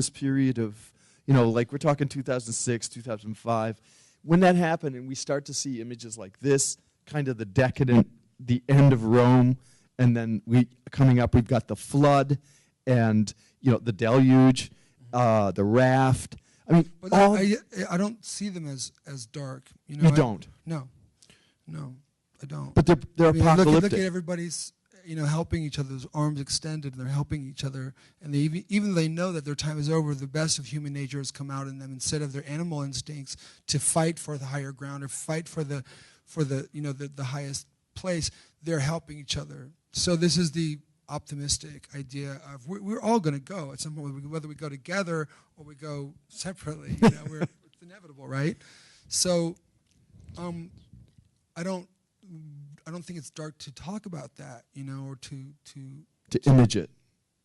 this period of, like we're talking 2006, 2005, when that happened and we start to see images like this, kind of the decadent, the end of Rome, and then coming up, we've got the flood and, the deluge, the raft. I mean, but I don't see them as dark. You don't? No, I don't. But they're apocalyptic. Look at everybody's, helping each other, those arms extended, and they're helping each other. And even they know that their time is over, the best of human nature has come out in them instead of their animal instincts to fight for the higher ground or fight for the highest place. They're helping each other. So this is the optimistic idea of we're all going to go at some point, whether we go together or we go separately. It's inevitable, right? So, I don't think it's dark to talk about that, or to image it.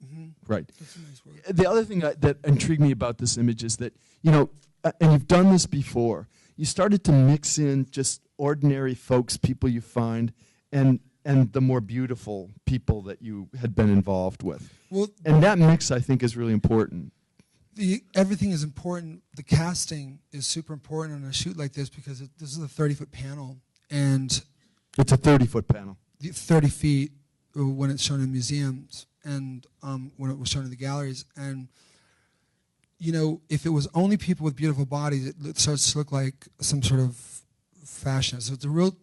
Mm-hmm. Right. That's a nice word. The other thing that intrigued me about this image is that, and you've done this before, you started to mix in just ordinary folks, people you find, and the more beautiful people that you had been involved with. Well, and that mix, I think, is really important. Everything is important. The casting is super important on a shoot like this because this is a 30-foot panel, and it's a 30-foot panel. 30 feet when it's shown in museums and when it was shown in the galleries. And, if it was only people with beautiful bodies, it starts to look like some sort of fashion. So it's a real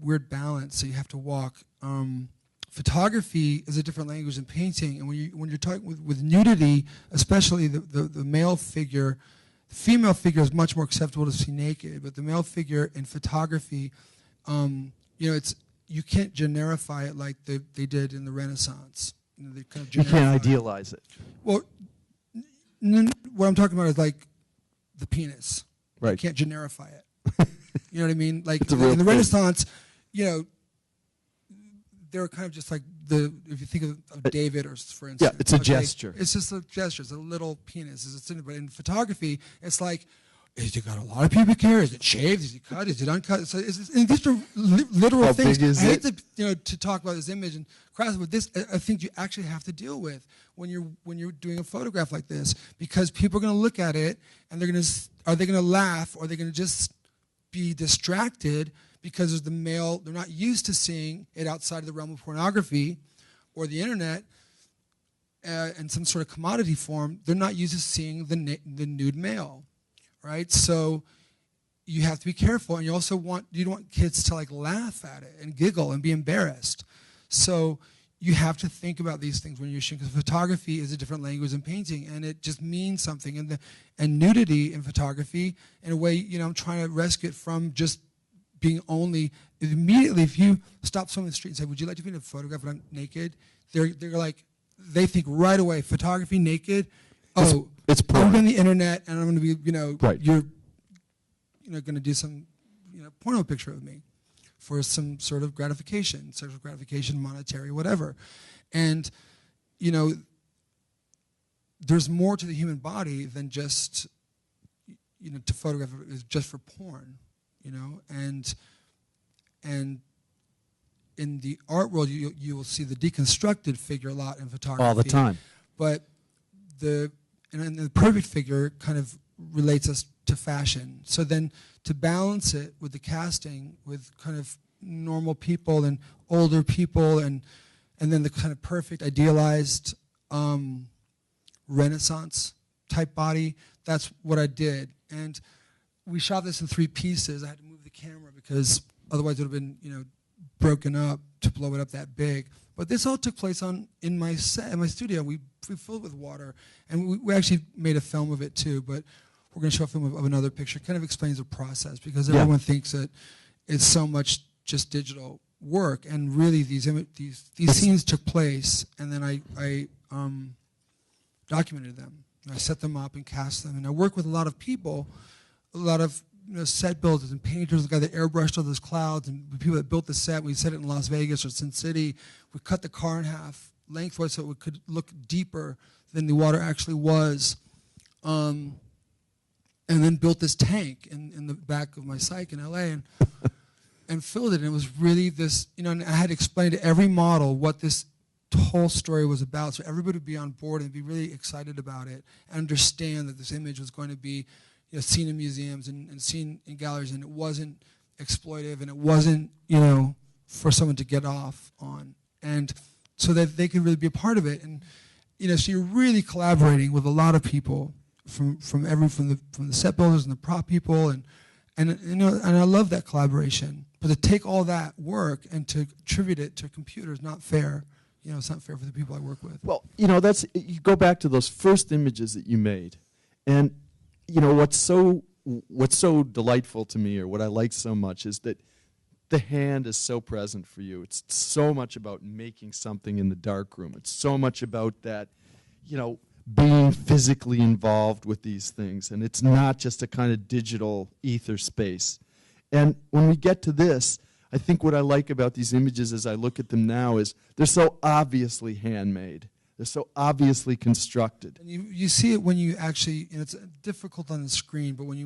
weird balance that you have to walk. Photography is a different language than painting, and when you're talking with nudity, especially the male figure, the female figure is much more acceptable to see naked, but the male figure in photography, you can't generify it like they did in the Renaissance. They kind of you can't idealize it. Well, what I'm talking about is like the penis. Right. You can't generify it. You know what I mean? Like in the Renaissance, they were kind of just like if you think of David, or for instance. Yeah, it's a gesture. It's just a gesture. It's a little penis. But in photography, it's like, is it got a lot of pubic hair? Is it shaved? Is it cut? Is it uncut? So and these are literal things. I hate to talk about this image and crass, but this I think you actually have to deal with when you're doing a photograph like this, because people are going to look at it and are they going to laugh, or are they going to just be distracted because there's the male, they're not used to seeing it outside of the realm of pornography or the internet in some sort of commodity form. They're not used to seeing the nude male, right? So you have to be careful, and you don't want kids to like laugh at it and giggle and be embarrassed. So you have to think about these things when you're shooting, because photography is a different language than painting, and it just means something. And nudity in photography, in a way, I'm trying to rescue it from just being only immediately. If you stop someone in the street and say, "Would you like to be in a photograph when I'm naked?" They're like, they think right away, photography naked. Oh, it's I'm on the internet and I'm going to be, right. You're, going to do some, porno picture of me for some sort of gratification, sexual gratification, monetary, whatever. And, there's more to the human body than just, to photograph it just for porn, and in the art world, you will see the deconstructed figure a lot in photography. All the time. But the perfect figure kind of relates us to fashion. So then to balance it with the casting, with kind of normal people and older people, and then the kind of perfect idealized Renaissance type body, that's what I did. And we shot this in 3 pieces. I had to move the camera because otherwise it would have been, broken up to blow it up that big. But this all took place in my studio. We filled it with water, and we actually made a film of it too. But we're going to show a film of another picture. It kind of explains the process, because everyone thinks that it's so much just digital work, and really these scenes took place, and then I documented them. I set them up and cast them, and I work with a lot of people, a lot of set builders and painters, the guy that airbrushed all those clouds, and the people that built the set. We set it in Las Vegas or Sin City. We cut the car in half lengthwise so it could look deeper than the water actually was, and then built this tank in the back of my psych in LA and filled it. And it was really this, and I had to explain to every model what this whole story was about, so everybody would be on board and be really excited about it, and understand that this image was going to be, you know, seen in museums and seen in galleries, and it wasn't exploitive, and it wasn't, you know, for someone to get off on, and so that they could really be a part of it. And you know, so you're really collaborating with a lot of people from the set builders and the prop people, and you know, and I love that collaboration. But to take all that work and to attribute it to a computer is not fair. You know, it's not fair for the people I work with. Well, you know, you go back to those first images that you made, and you know what's so delightful to me, or what I like so much, is that the hand is so present for you. It's so much about making something in the darkroom. It's so much about that, you know, being physically involved with these things, and it's not just a kind of digital ether space. And when we get to this, I think what I like about these images as I look at them now is they're so obviously handmade. They're so obviously constructed. And you see it when you actually, and it's difficult on the screen, but when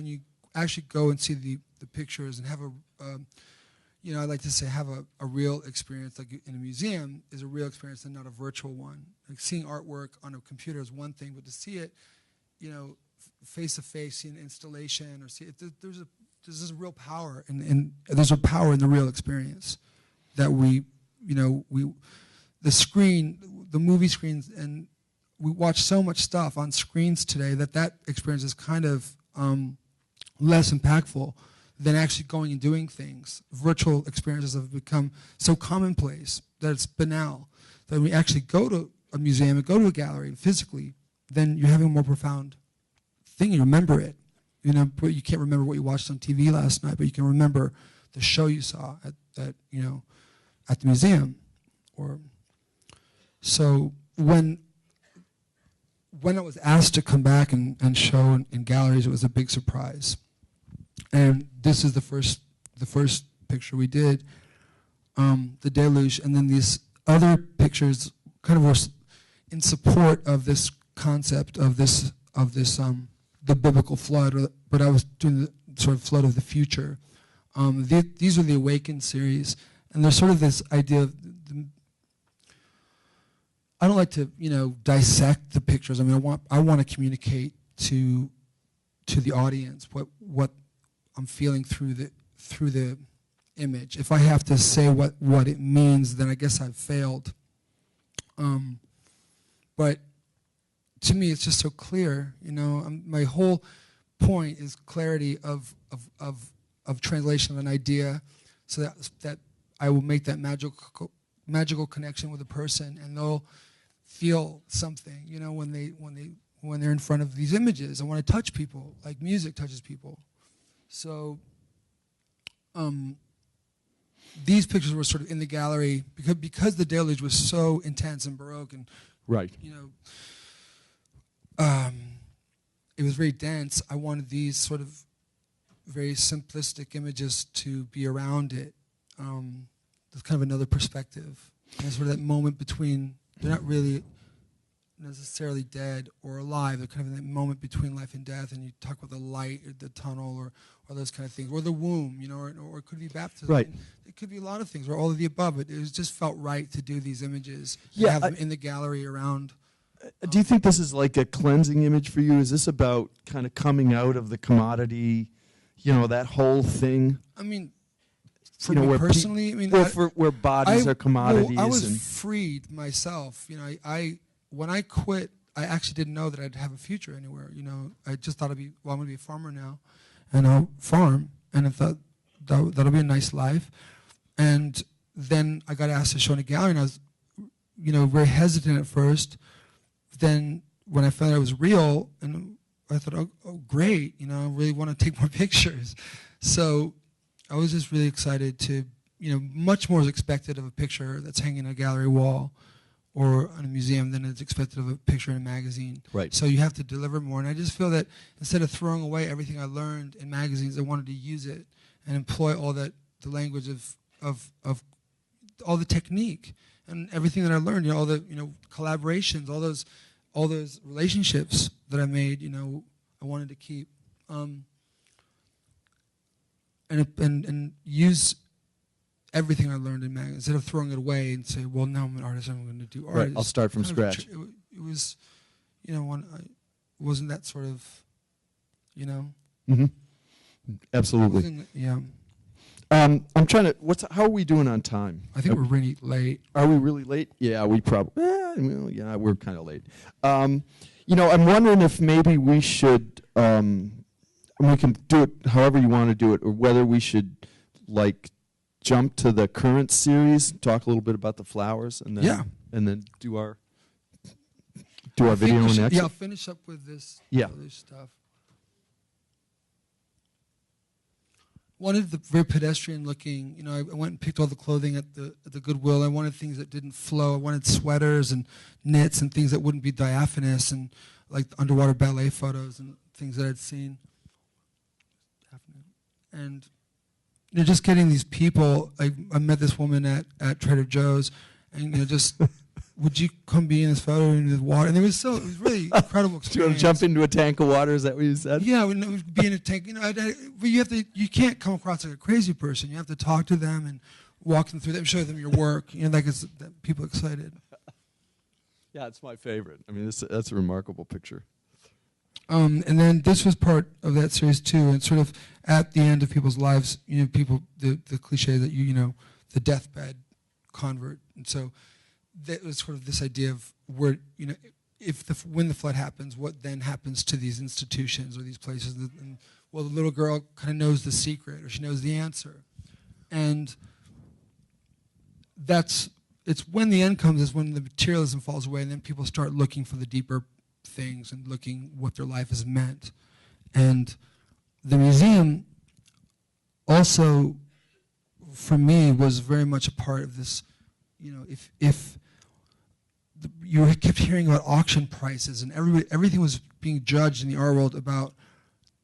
you actually go and see the pictures and have you know, I like to say have a real experience, like in a museum, is a real experience and not a virtual one. Like seeing artwork on a computer is one thing, but to see it, you know, face to face, see an installation, or see it, there's a real power, and there's a power in the real experience that the screen, the movie screens, and we watch so much stuff on screens today that experience is kind of less impactful than actually going and doing things. Virtual experiences have become so commonplace that it's banal. That when we actually go to a museum and go to a gallery and physically, then you're having a more profound thing. You remember it. You know, but you can't remember what you watched on TV last night, but you can remember the show you saw at you know, at the museum. Or so when I was asked to come back and show in galleries, it was a big surprise. And this is the first picture we did, the deluge, and then these other pictures kind of were in support of this concept of this the biblical flood, but I was doing the sort of flood of the future. These are the Awakened series, and there's sort of this idea of I don't like to, you know, dissect the pictures. I mean, I want to communicate to the audience what I'm feeling through the image. If I have to say what it means, then I guess I've failed. But to me, it's just so clear. You know, my whole point is clarity of translation of an idea, so that I will make that magical connection with a person, and they'll feel something. You know, when they're in front of these images, I want to touch people like music touches people. So these pictures were sort of in the gallery because the deluge was so intense and baroque, and right, you know, it was very dense. I wanted these sort of very simplistic images to be around it. There's kind of another perspective. And sort of that moment between, they're not really necessarily dead or alive. They're kind of in that moment between life and death, and you talk about the light or the tunnel or those kind of things, or the womb, you know, or it could be baptism. Right. It could be a lot of things, or all of the above. It just felt right to do these images and Yeah, have them in the gallery around. Do you think this is like a cleansing image for you? Is this about kind of coming out of the commodity, you know, that whole thing? I mean, for me personally, I mean, where bodies are commodities. I was freed myself. You know, when I quit, I actually didn't know that I'd have a future anywhere. You know, I just thought I'm going to be a farmer now, and I'll farm, and I thought that'll be a nice life. And then I got asked to show in a gallery, and I was, you know, very hesitant at first. Then when I found out it was real, and I thought, oh great, you know, I really want to take more pictures. So I was just really excited to, you know, much more is expected of a picture that's hanging on a gallery wall or in a museum than is expected of a picture in a magazine. Right. So you have to deliver more. And I just feel that instead of throwing away everything I learned in magazines, I wanted to use it and employ all that, the language of all the technique and everything that I learned, you know, all the, you know, collaborations, all those relationships that I made, you know, I wanted to keep. And use everything I learned in magazine, instead of throwing it away and say, well, now I'm an artist, I'm going to do art. Right, I'll start from scratch. It was, you know, wasn't that sort of, you know? Mm-hmm. Absolutely. Yeah. I'm trying to. How are we doing on time? I think we're really late. Are we really late? Yeah, we probably. Well, yeah, we're kind of late. You know, I'm wondering if maybe we should. We can do it however you want to do it, or whether we should like jump to the current series, talk a little bit about the flowers, and then do our video next. Yeah, I'll finish up with this. Yeah. Other stuff. Wanted the very pedestrian looking. You know, I went and picked all the clothing at the Goodwill. I wanted things that didn't flow. I wanted sweaters and knits and things that wouldn't be diaphanous, and like underwater ballet photos and things that I'd seen. And you know, just getting these people. I met this woman at Trader Joe's, and you know, just would you come be in this photo in the water? And it was really incredible experience. Do you want to jump into a tank of water? Is that what you said? Yeah, be in a tank. You know, but you can't come across like a crazy person. You have to talk to them and walk them through them, show them your work. You know, like it's people excited. Yeah, it's my favorite. I mean, that's a remarkable picture. And then this was part of that series too, and sort of at the end of people's lives, you know, the cliche that you know, the deathbed convert, and so that was sort of this idea of where, you know, when the flood happens, what then happens to these institutions or these places? And, well, the little girl kind of knows the secret, or she knows the answer, and it's when the end comes is when the materialism falls away, and then people start looking for the deeper things and looking what their life has meant. And the museum also, for me, was very much a part of this. You know, if you kept hearing about auction prices, and everything was being judged in the art world about,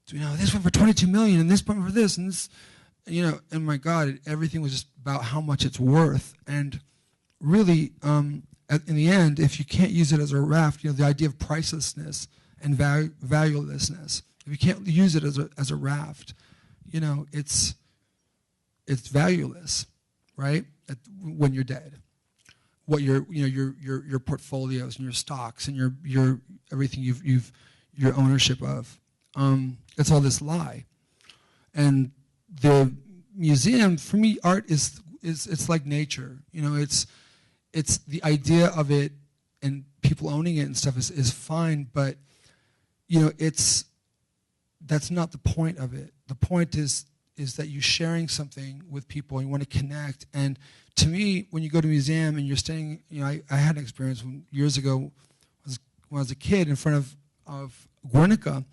you know, this went for $22 million, and this went for this, and this, you know, and my God, everything was just about how much it's worth. And really, in the end, if you can't use it as a raft, you know, the idea of pricelessness and valuelessness, if you can't use it as a raft, you know, it's valueless, right? When you're dead. What your portfolios and your stocks and your everything your ownership of, it's all this lie. And the museum, for me, art is it's like nature, you know. It's the idea of it and people owning it and stuff is fine, but you know, that's not the point of it. The point is that you're sharing something with people and you want to connect. And to me, when you go to a museum and you're staying, you know, I had an experience years ago when I was a kid in front of Guernica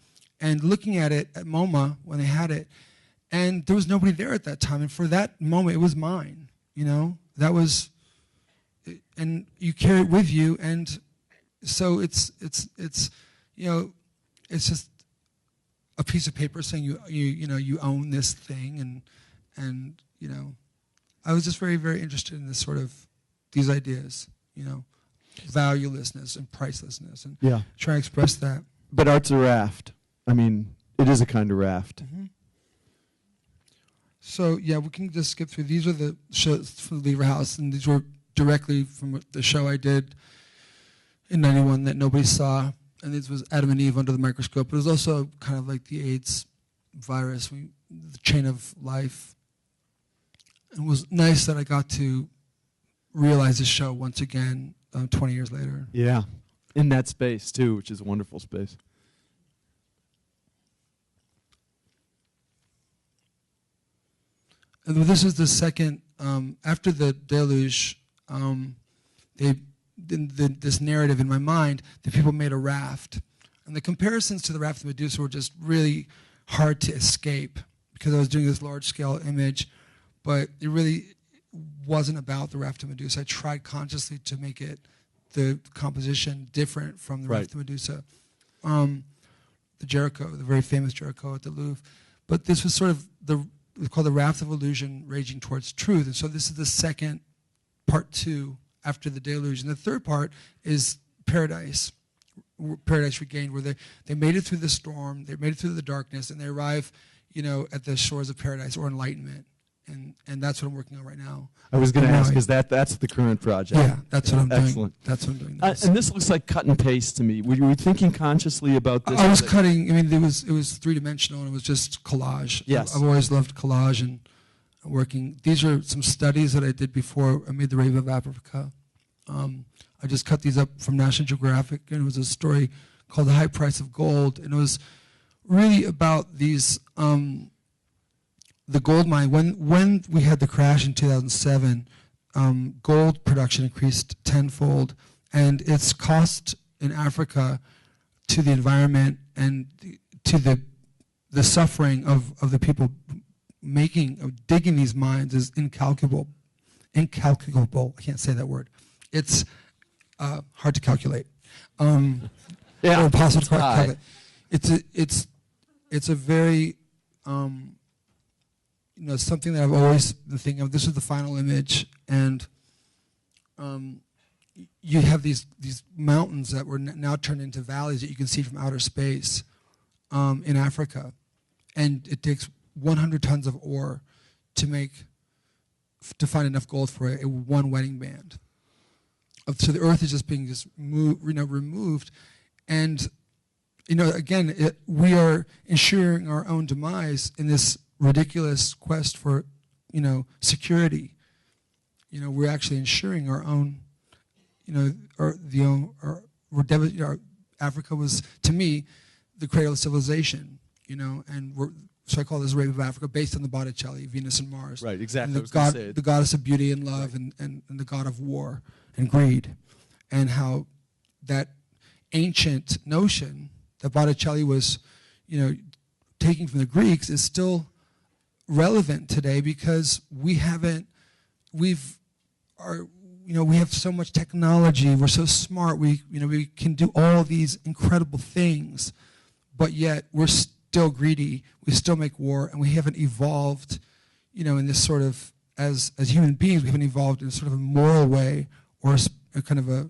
and looking at it at MoMA when they had it, and there was nobody there at that time. And for that moment, it was mine, you know. That was, and you carry it with you, and so it's you know, it's just a piece of paper saying you own this thing, and you know, I was just very, very interested in this sort of these ideas, you know, valuelessness and pricelessness, and try to express that. But art's a raft. I mean, it is a kind of raft. Mm-hmm. So yeah, we can just skip through. These are the shows from the Lever House, and these were directly from the show I did in '91 that nobody saw. And this was Adam and Eve under the microscope. But it was also kind of like the AIDS virus, the chain of life. And it was nice that I got to realize this show once again 20 years later. Yeah, in that space too, which is a wonderful space. And this is the second, after the deluge, this narrative in my mind, the people made a raft. And the comparisons to the raft of Medusa were just really hard to escape because I was doing this large-scale image, but it really wasn't about the raft of Medusa. I tried consciously to make it, the composition, different from the raft of Medusa. The Jericho, the very famous Jericho at the Louvre. But this was sort of it's called the Raft of Illusion Raging Towards Truth. And so this is the second, part 2, after the deluge. And the third part is Paradise Regained, where they made it through the storm, they made it through the darkness, and they arrive, you know, at the shores of paradise or enlightenment. and that's what I'm working on right now. I was going to ask, is that's the current project? Yeah, that's what I'm doing. Excellent. That's what I'm doing. And this looks like cut and paste to me. Were you thinking consciously about this? I was cutting. I mean, it was three-dimensional, and it was just collage. Yes. I've always loved collage and working. These are some studies that I did before I made The Raven of Africa. I just cut these up from National Geographic, and it was a story called The High Price of Gold, and it was really about these the gold mine. When we had the crash in 2007, gold production increased tenfold, and its cost in Africa to the environment and to the suffering of the people digging these mines is incalculable. Incalculable. I can't say that word. It's hard to calculate. Yeah, impossible to calculate. It's a very something that I've always been thinking of. This is the final image, and you have these mountains that were now turned into valleys that you can see from outer space in Africa, and it takes 100 tons of ore to find enough gold for one wedding band. So the earth is just being removed, and again, we are ensuring our own demise in this ridiculous quest for security. We're actually ensuring our own. Africa was, to me, the cradle of civilization. And so I call this Raven of Africa, based on the Botticelli, Venus and Mars. Right, exactly. And the goddess of beauty and love, right. and the god of war and greed, and how that ancient notion that Botticelli was, taking from the Greeks is still relevant today, because we have so much technology. We're so smart. We can do all these incredible things, but yet we're still greedy. We still make war, and we haven't evolved, in this sort of as human beings. We haven't evolved in sort of a moral way or a kind of a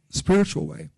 spiritual way.